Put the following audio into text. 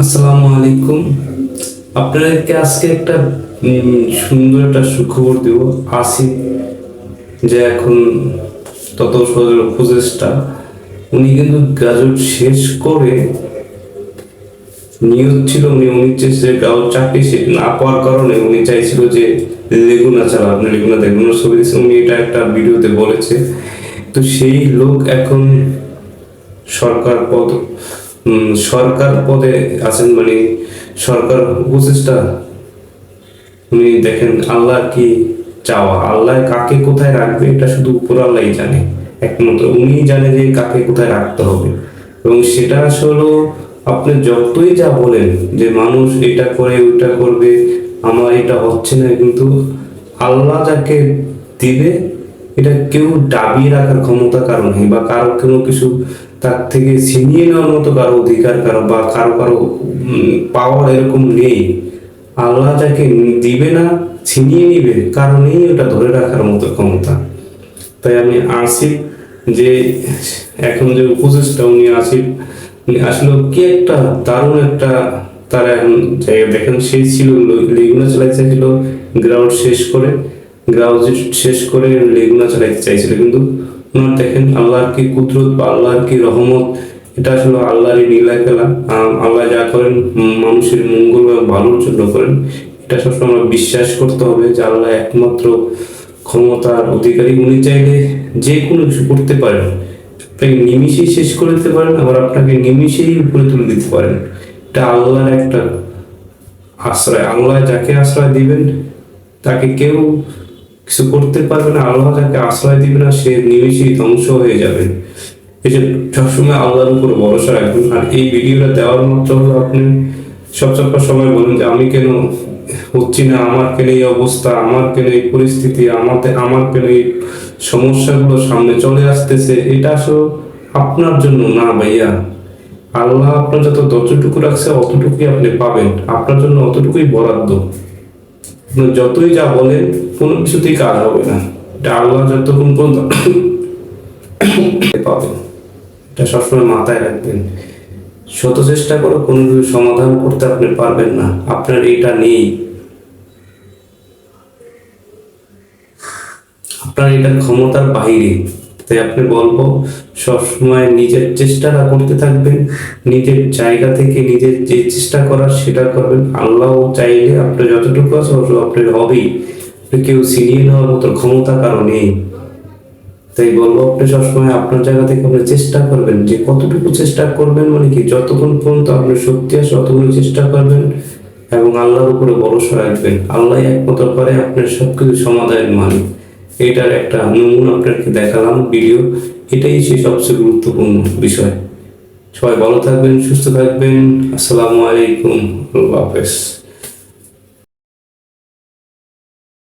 আসসালামু আলাইকুম। আপনাদেরকে আজকে একটা সুন্দর একটা সুখবর দেব। আসিফ যে এখন তত সদর উপদেষ্টা, উনি কিন্তু গ্রাজুয়েট শেষ করে নিয়োগ ছিল উনি চেয়েছে চাকরি না পাওয়ার কারণে উনি চাইছিল যে লেগুনা চালা, আপনি লেগুনা ছবি দিয়েছে, উনি এটা একটা ভিডিওতে বলেছে। তো সেই লোক এখন সরকার পদ সরকার পদে আছেন, মানে সরকার উপদেষ্টা। উনি দেখেন আল্লাহ কি চাওয়া, আল্লাহ কাকে কোথায় রাখবে এটা শুধু উপর আল্লাহই জানে, একমাত্র উনিই জানে যে কাকে কোথায় রাখতে হবে। এবং সেটা আসলে আপনি যতই যা বলেন যে মানুষ এটা করে ওইটা করবে, আমার এটা হচ্ছে না, কিন্তু আল্লাহ যাকে দিবে এটা কেউ দাবিয়ে রাখার ক্ষমতা কারো নেই, বা কারো কোনো কিছু তার থেকে ছিনিয়ে নেওয়ার মতো কারো অধিকার কারো বা কারো কারো পাওয়ার এরকম নেই। আল্লাহ যাকে দিবে না, ছিনিয়ে নিবে, কারণেই ওটা ধরে রাখার মতো ক্ষমতা। তাই আমি আসিফ যে এখন যে উপদেষ্টা, উনি আসিফ, উনি আসলে কি একটা দারুণ একটা, তারা এখন দেখেন সেই ছিল লেগুনা চালাইতে চাইছিল, গ্রাউন্ড শেষ করে লেগুনা চালাইতে চাইছিল, কিন্তু ওনার দেখেন আল্লাহর কি কুদরত বা আল্লাহর কি রহমত, এটা আসলে আল্লাহরই নীলা খেলা। আল্লাহ যা করেন মানুষের মঙ্গল বা ভালোর জন্য করেন, এটা সবসময় আমরা বিশ্বাস করতে হবে যে আল্লাহ একমাত্র ক্ষমতার অধিকারী। উনি চাইলে যে কোনো কিছু করতে পারেন, আপনাকে নিমিষেই শেষ করে দিতে পারেন, আবার আপনাকে নিমিষেই উপরে তুলে দিতে পারেন। এটা আল্লাহর একটা আশ্রয়। আল্লাহ যাকে আশ্রয় দিবেন তাকে কেউ কিছু করতে পারবে না, আল্লাহ যাকে আশ্রয় দিবে না সে নিমিষেই ধ্বংস হয়ে যাবে। এই যে সবসময় আল্লাহর উপর ভরসা রাখবেন। আর এই ভিডিওটা দেওয়ার মাত্র হলো আপনি সবচেয়ে সময় বলেন যে আমি কেন হচ্ছি না, আমার কেন এই অবস্থা, আমার কেন এই পরিস্থিতি, আমার কেন এই সমস্যাগুলো সামনে চলে আসতেছে, এটা আসলে আপনার জন্য না ভাইয়া। আল্লাহ আপনার যতটুকু রাখছে অতটুকুই আপনি পাবেন, আপনার জন্য অতটুকুই বরাদ্দ। যতই যা বলেন কোনো কিছুতেই কাজ হবে না, এটা আল্লাহ যতক্ষণ পর্যন্ত পাবেন, এটা সবসময় মাথায় রাখবেন। শত চেষ্টা করে কোনো কিছু সমাধান করতে আপনি পারবেন না, আপনার এটা নেই, আপনার এটা ক্ষমতার বাইরে। তাই আপনি বলবো সবসময় নিজের চেষ্টাটা করতে থাকবেন, নিজের জায়গা থেকে নিজের যে চেষ্টা করার সেটা করবেন। আল্লাহ চাইলে আপনার যতটুকু আছে আপনার হবেই, কেউ ছিনিয়ে নেওয়ার মতো ক্ষমতা কারো নেই। তাই বলবো আপনি সবসময় আপনার জায়গা থেকে আপনি চেষ্টা করবেন, যে কতটুকু চেষ্টা করবেন, মানে কি যতক্ষণ পর্যন্ত আপনার শক্তি আছে ততক্ষণ চেষ্টা করবেন, এবং আল্লাহর উপরে ভরসা রাখবেন। আল্লাহ একমাত্র করে আপনার সবকিছু সমাধানের মালিক। এটার একটা নমুনা আপনাকে দেখালাম ভিডিও, এটাই সেই সবচেয়ে গুরুত্বপূর্ণ বিষয়। সবাই ভালো থাকবেন, সুস্থ থাকবেন। আসসালামু আলাইকুম, আল্লাহ হাফেজ।